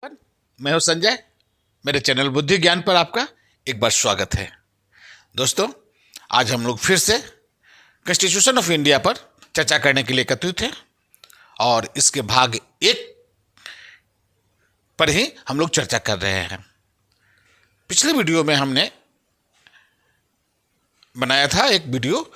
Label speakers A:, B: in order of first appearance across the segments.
A: मैं हूं संजय। मेरे चैनल बुद्धि ज्ञान पर आपका एक बार स्वागत है। दोस्तों, आज हम लोग फिर से कॉन्स्टिट्यूशन ऑफ इंडिया पर चर्चा करने के लिए एकत्रित हैं और इसके भाग एक पर ही हम लोग चर्चा कर रहे हैं। पिछले वीडियो में हमने बनाया था एक वीडियो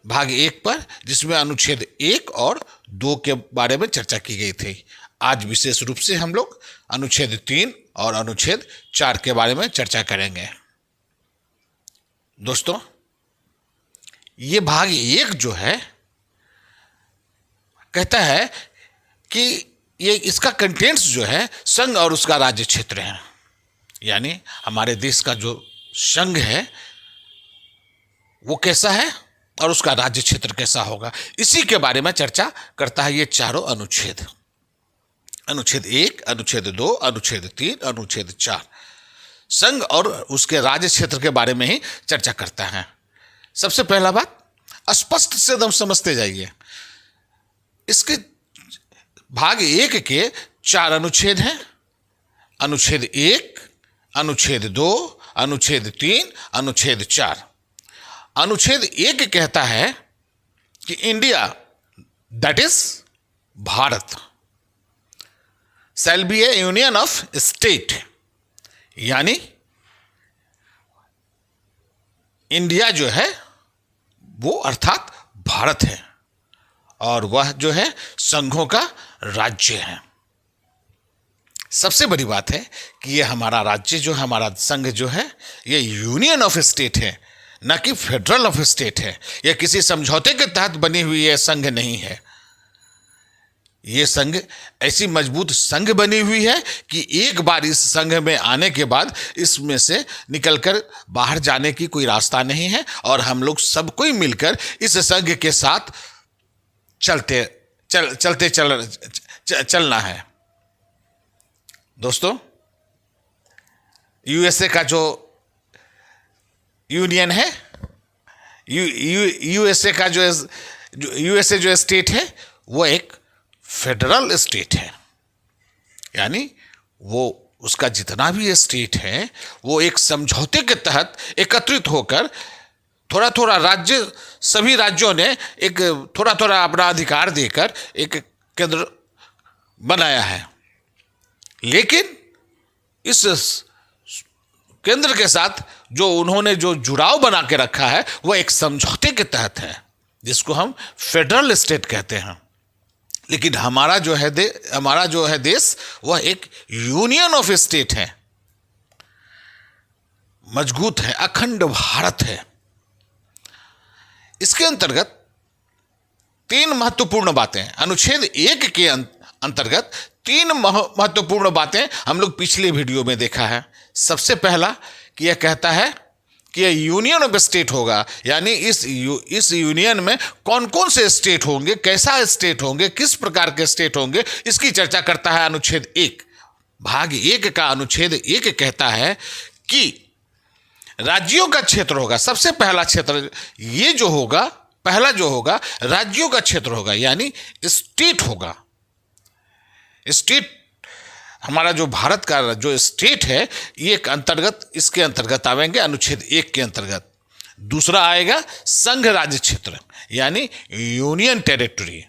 A: भाग एक पर, जिसमें अनुच्छेद 1 और 2 के बारे में चर्चा की गई थी। आज विशेष रूप से हम लोग अनुच्छेद 3 और अनुच्छेद 4 के बारे में चर्चा करेंगे। दोस्तों, ये भाग 1 जो है कहता है कि ये इसका कंटेंट्स जो है संघ और उसका राज्य क्षेत्र है, यानी हमारे देश का जो संघ है वो कैसा है और उसका राज्य क्षेत्र कैसा होगा, इसी के बारे में चर्चा करता है ये चारों अनुच्छेद। अनुच्छेद 1, अनुच्छेद 2, अनुच्छेद 3, अनुच्छेद 4 संघ और उसके राज्य क्षेत्र के बारे में ही चर्चा करता है। सबसे पहला बात, स्पष्ट से एकदम समझते जाइए। इसके भाग 1 के 4 अनुच्छेद हैं। अनुच्छेद 1, अनुच्छेद 2, अनुच्छेद 3, अनुच्छेद 4। अनुच्छेद 1 कहता है कि India, that is Bharat, shall be A union of state, यानी इंडिया जो है वो अर्थात भारत है और वह जो है संघों का राज्य है। सबसे बड़ी बात है कि ये हमारा राज्य जो हमारा संघ जो है ये यूनियन ऑफ स्टेट है, न कि फेडरल ऑफ स्टेट है। यह किसी समझौते के तहत बनी हुई यह संघ नहीं है। ये संघ ऐसी मजबूत संघ बनी हुई है कि एक बार इस संघ में आने के बाद इसमें से निकलकर बाहर जाने की कोई रास्ता नहीं है और हम लोग सब कोई मिलकर इस संघ के साथ चलना है। दोस्तों, यूएसए का जो यूनियन है, यूएसए का जो यूएसए जो स्टेट है वो एक फेडरल स्टेट है, यानी वो उसका जितना भी स्टेट है वो एक समझौते के तहत एकत्रित होकर थोड़ा थोड़ा राज्य, सभी राज्यों ने एक थोड़ा थोड़ा अपना अधिकार देकर एक केंद्र बनाया है। लेकिन इस केंद्र के साथ जो उन्होंने जो जुड़ाव बना के रखा है वो एक समझौते के तहत है, जिसको हम फेडरल स्टेट कहते हैं। लेकिन हमारा जो है देश वह एक यूनियन ऑफ स्टेट है, मजबूत है, अखंड भारत है। इसके अंतर्गत 3 महत्वपूर्ण बातें, अनुच्छेद 1 के अंतर्गत 3 महत्वपूर्ण बातें हम लोग पिछले वीडियो में देखा है। सबसे पहला कि यह कहता है कि यह यूनियन ऑफ स्टेट होगा, यानी इस यूनियन में कौन कौन से स्टेट होंगे, कैसा स्टेट होंगे, किस प्रकार के स्टेट होंगे, इसकी चर्चा करता है अनुच्छेद 1। भाग 1 का अनुच्छेद 1 कहता है कि राज्यों का क्षेत्र होगा। सबसे पहला क्षेत्र ये जो होगा, पहला जो होगा राज्यों का क्षेत्र होगा, यानी स्टेट होगा। स्टेट हमारा जो भारत का जो स्टेट है ये इसके अंतर्गत आवेंगे अनुच्छेद 1 के अंतर्गत। दूसरा आएगा संघ राज्य क्षेत्र, यानी यूनियन टेरिटरी।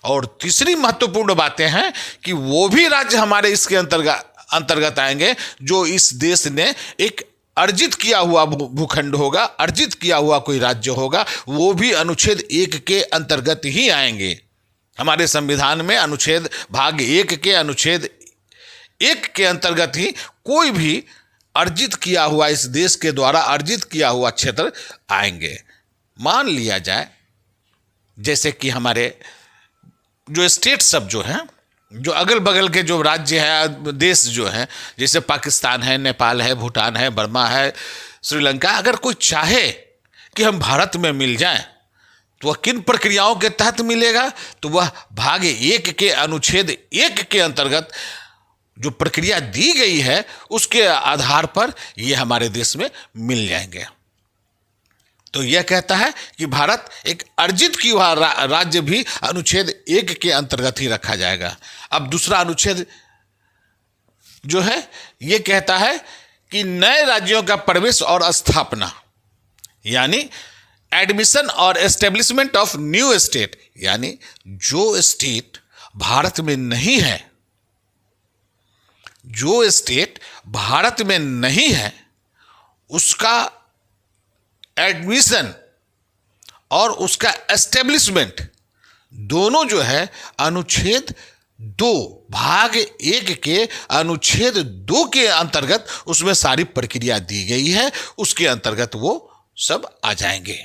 A: और तीसरी महत्वपूर्ण बातें हैं कि वो भी राज्य हमारे इसके अंतर्गत आएंगे जो इस देश ने एक अर्जित किया हुआ भूखंड होगा, अर्जित किया हुआ कोई राज्य होगा, वो भी अनुच्छेद 1 के अंतर्गत ही आएंगे। हमारे संविधान में अनुच्छेद भाग 1 के अनुच्छेद 1 के अंतर्गत ही कोई भी अर्जित किया हुआ, इस देश के द्वारा अर्जित किया हुआ क्षेत्र आएंगे। मान लिया जाए जैसे कि हमारे जो स्टेट सब जो हैं, जो अगल बगल के जो राज्य है, देश जो हैं, जैसे पाकिस्तान है, नेपाल है, भूटान है, बर्मा है, श्रीलंका, अगर कोई चाहे कि हम भारत में मिल जाएं तो वह किन प्रक्रियाओं के तहत मिलेगा? तो वह भाग 1 के अनुच्छेद 1 के अंतर्गत जो प्रक्रिया दी गई है उसके आधार पर ये हमारे देश में मिल जाएंगे। तो यह कहता है कि भारत एक अर्जित की हुआ राज्य भी अनुच्छेद 1 के अंतर्गत ही रखा जाएगा। अब दूसरा अनुच्छेद जो है ये कहता है कि नए राज्यों का प्रवेश और स्थापना, यानी एडमिशन और एस्टेब्लिशमेंट ऑफ न्यू स्टेट, यानी जो स्टेट भारत में नहीं है, जो स्टेट भारत में नहीं है, उसका एडमिशन और उसका एस्टेब्लिशमेंट दोनों जो है अनुच्छेद 2 भाग 1 के अनुच्छेद 2 के अंतर्गत उसमें सारी प्रक्रिया दी गई है, उसके अंतर्गत वो सब आ जाएंगे।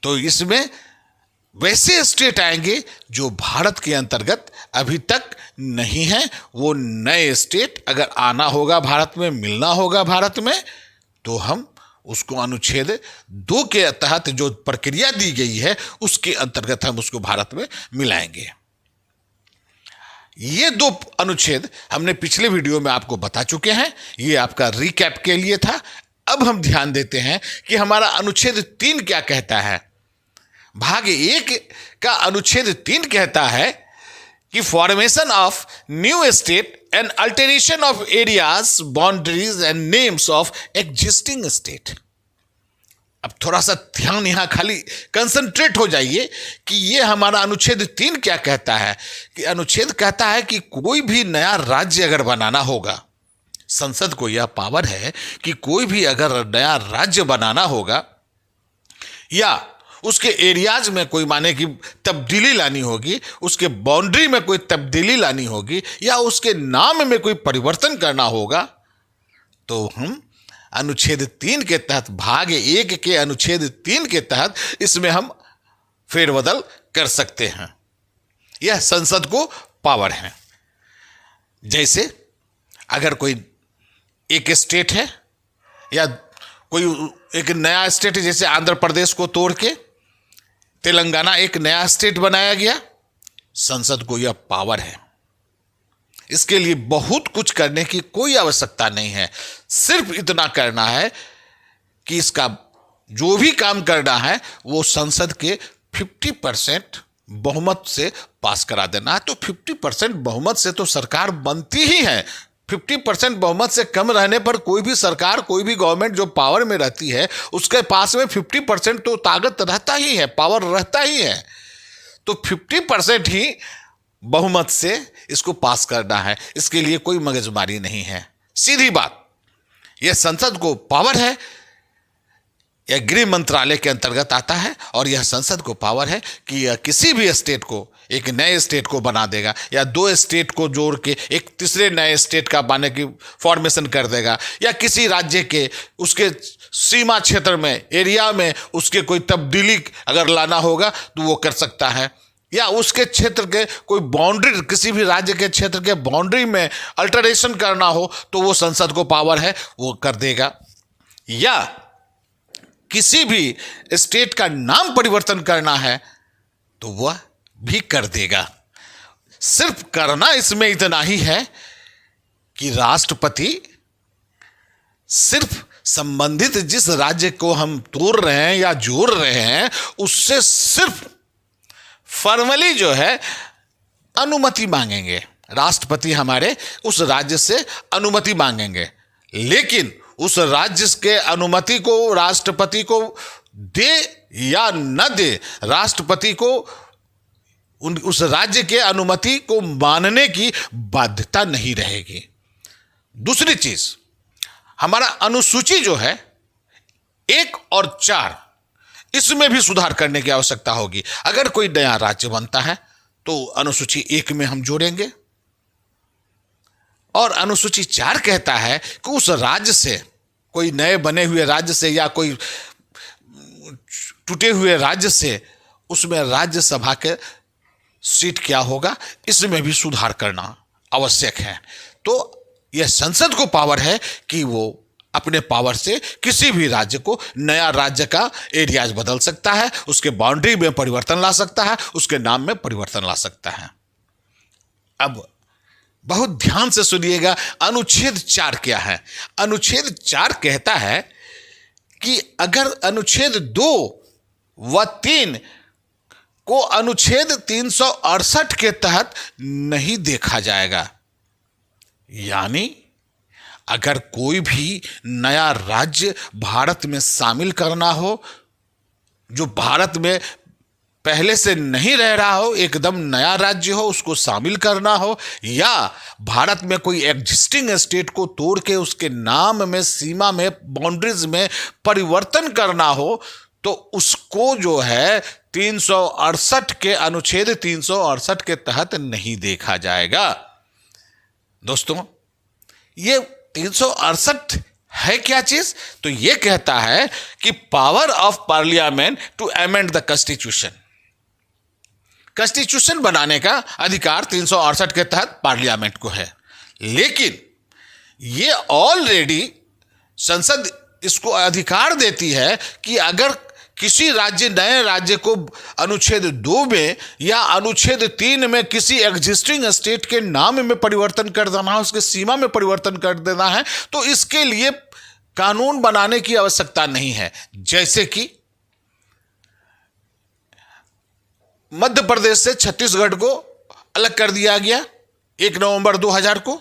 A: तो इसमें वैसे स्टेट आएंगे जो भारत के अंतर्गत अभी तक नहीं है। वो नए स्टेट अगर आना होगा भारत में, मिलना होगा भारत में, तो हम उसको अनुच्छेद 2 के तहत जो प्रक्रिया दी गई है उसके अंतर्गत हम उसको भारत में मिलाएंगे। ये 2 अनुच्छेद हमने पिछले वीडियो में आपको बता चुके हैं, ये आपका रिकैप के लिए था। अब हम ध्यान देते हैं कि हमारा अनुच्छेद 3 क्या कहता है। भाग 1 का अनुच्छेद 3 कहता है कि formation of new state and alteration of areas, boundaries and names of existing state. अब थोड़ा सा ध्यान यहां खाली कंसंट्रेट हो जाइए कि ये हमारा अनुच्छेद 3 क्या कहता है। कि अनुच्छेद कहता है कि कोई भी नया राज्य अगर बनाना होगा, संसद को यह पावर है कि कोई भी अगर नया राज्य बनाना होगा या उसके एरियाज में कोई माने कि तब्दीली लानी होगी, उसके बाउंड्री में कोई तब्दीली लानी होगी या उसके नाम में कोई परिवर्तन करना होगा, तो हम अनुच्छेद 3 के तहत, भाग 1 के अनुच्छेद 3 के तहत इसमें हम फेरबदल कर सकते हैं। यह संसद को पावर है। जैसे अगर कोई एक स्टेट है या कोई एक नया स्टेट, जैसे आंध्र प्रदेश को तोड़ के तेलंगाना एक नया स्टेट बनाया गया, संसद को यह पावर है। इसके लिए बहुत कुछ करने की कोई आवश्यकता नहीं है, सिर्फ इतना करना है कि इसका जो भी काम करना है वो संसद के 50% बहुमत से पास करा देना है। तो 50% बहुमत से तो सरकार बनती ही है। 50% बहुमत से कम रहने पर कोई भी सरकार, कोई भी गवर्नमेंट जो पावर में रहती है उसके पास में 50% तो ताकत रहता ही है, पावर रहता ही है। तो 50% ही बहुमत से इसको पास करना है। इसके लिए कोई मगजमारी नहीं है, सीधी बात। यह संसद को पावर है, यह गृह मंत्रालय के अंतर्गत आता है और यह संसद को पावर है कि यह किसी भी स्टेट को एक नए स्टेट को बना देगा या 2 स्टेट को जोड़ के एक तीसरे नए स्टेट का बनाने की फॉर्मेशन कर देगा, या किसी राज्य के उसके सीमा क्षेत्र में, एरिया में उसके कोई तब्दीली अगर लाना होगा तो वो कर सकता है, या उसके क्षेत्र के कोई बाउंड्री, किसी भी राज्य के क्षेत्र के बाउंड्री में अल्टरेशन करना हो तो वो संसद को पावर है, वो कर देगा। या किसी भी स्टेट का नाम परिवर्तन करना है तो वह भी कर देगा। सिर्फ करना इसमें इतना ही है कि राष्ट्रपति सिर्फ संबंधित जिस राज्य को हम तोड़ रहे हैं या जोड़ रहे हैं उससे सिर्फ फॉर्मली जो है अनुमति मांगेंगे। राष्ट्रपति हमारे उस राज्य से अनुमति मांगेंगे, लेकिन उस राज्य के अनुमति को राष्ट्रपति को दे या न दे, राष्ट्रपति को उस राज्य के अनुमति को मानने की बाध्यता नहीं रहेगी। दूसरी चीज, हमारा अनुसूची जो है 1 और 4, इसमें भी सुधार करने की आवश्यकता होगी। अगर कोई नया राज्य बनता है तो अनुसूची 1 में हम जोड़ेंगे, और अनुसूची 4 कहता है कि उस राज्य से, कोई नए बने हुए राज्य से या कोई टूटे हुए राज्य से, उसमें राज्यसभा के सीट क्या होगा, इसमें भी सुधार करना आवश्यक है। तो यह संसद को पावर है कि वो अपने पावर से किसी भी राज्य को, नया राज्य का एरियाज बदल सकता है, उसके बाउंड्री में परिवर्तन ला सकता है, उसके नाम में परिवर्तन ला सकता है। अब बहुत ध्यान से सुनिएगा, अनुच्छेद 4 क्या है। अनुच्छेद 4 कहता है कि अगर अनुच्छेद 2 व 3 को अनुच्छेद 368 के तहत नहीं देखा जाएगा, यानी अगर कोई भी नया राज्य भारत में शामिल करना हो, जो भारत में पहले से नहीं रह रहा हो, एकदम नया राज्य हो, उसको शामिल करना हो, या भारत में कोई एग्जिस्टिंग स्टेट को तोड़ के उसके नाम में, सीमा में, बाउंड्रीज में परिवर्तन करना हो, तो उसको जो है 368 के अनुच्छेद 368 के तहत नहीं देखा जाएगा। दोस्तों, ये 368 है क्या चीज? तो ये कहता है कि power of parliament to amend the constitution, constitution बनाने का अधिकार 368 के तहत पार्लियामेंट को है। लेकिन ये ऑलरेडी संसद इसको अधिकार देती है कि अगर किसी राज्य, नए राज्य को अनुच्छेद 2 में या अनुच्छेद 3 में किसी एग्जिस्टिंग स्टेट के नाम में परिवर्तन कर देना है, उसके सीमा में परिवर्तन कर देना है, तो इसके लिए कानून बनाने की आवश्यकता नहीं है। जैसे कि मध्य प्रदेश से छत्तीसगढ़ को अलग कर दिया गया 1 नवंबर 2000 को।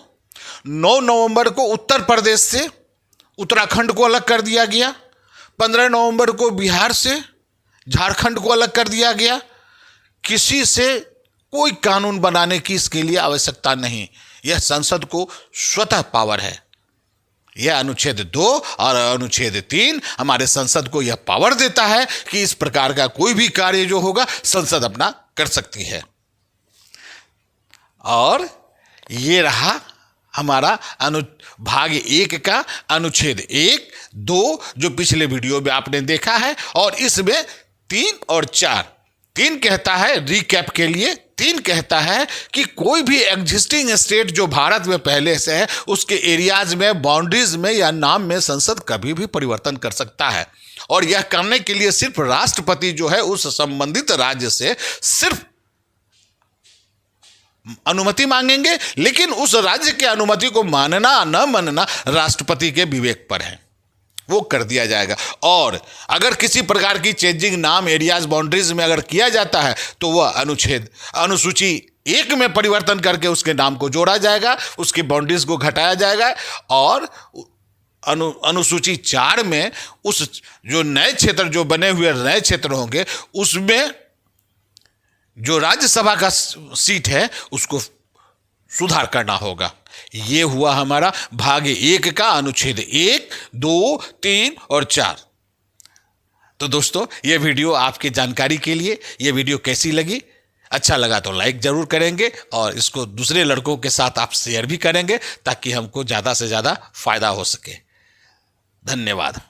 A: 9 नवंबर को उत्तर प्रदेश से उत्तराखंड को अलग कर दिया गया। 15 नवंबर को बिहार से झारखंड को अलग कर दिया गया। किसी से कोई कानून बनाने की इसके लिए आवश्यकता नहीं, यह संसद को स्वतः पावर है। यह अनुच्छेद 2 और अनुच्छेद 3 हमारे संसद को यह पावर देता है कि इस प्रकार का कोई भी कार्य जो होगा संसद अपना कर सकती है। और ये रहा हमारा भाग 1 का अनुच्छेद 1, 2 जो पिछले वीडियो में आपने देखा है। और इसमें 3 और 4, 3 कहता है, रिकैप के लिए 3 कहता है कि कोई भी एग्जिस्टिंग स्टेट जो भारत में पहले से है, उसके एरियाज में, बाउंड्रीज में या नाम में संसद कभी भी परिवर्तन कर सकता है। और यह करने के लिए सिर्फ राष्ट्रपति जो है उस संबंधित राज्य से सिर्फ अनुमति मांगेंगे, लेकिन उस राज्य की अनुमति को मानना न मानना राष्ट्रपति के विवेक पर है, वो कर दिया जाएगा। और अगर किसी प्रकार की चेंजिंग नाम, एरियाज, बाउंड्रीज में अगर किया जाता है तो वह अनुसूची 1 में परिवर्तन करके उसके नाम को जोड़ा जाएगा, उसकी बाउंड्रीज को घटाया जाएगा। और अनुसूची 4 में उस जो नए क्षेत्र, जो बने हुए नए क्षेत्र होंगे, उसमें जो राज्यसभा का सीट है उसको सुधार करना होगा। ये हुआ हमारा भाग 1 का अनुच्छेद 1, 2, 3 और 4। तो दोस्तों, ये वीडियो आपकी जानकारी के लिए। ये वीडियो कैसी लगी? अच्छा लगा तो लाइक जरूर करेंगे और इसको दूसरे लड़कों के साथ आप शेयर भी करेंगे ताकि हमको ज़्यादा से ज़्यादा फायदा हो सके। धन्यवाद।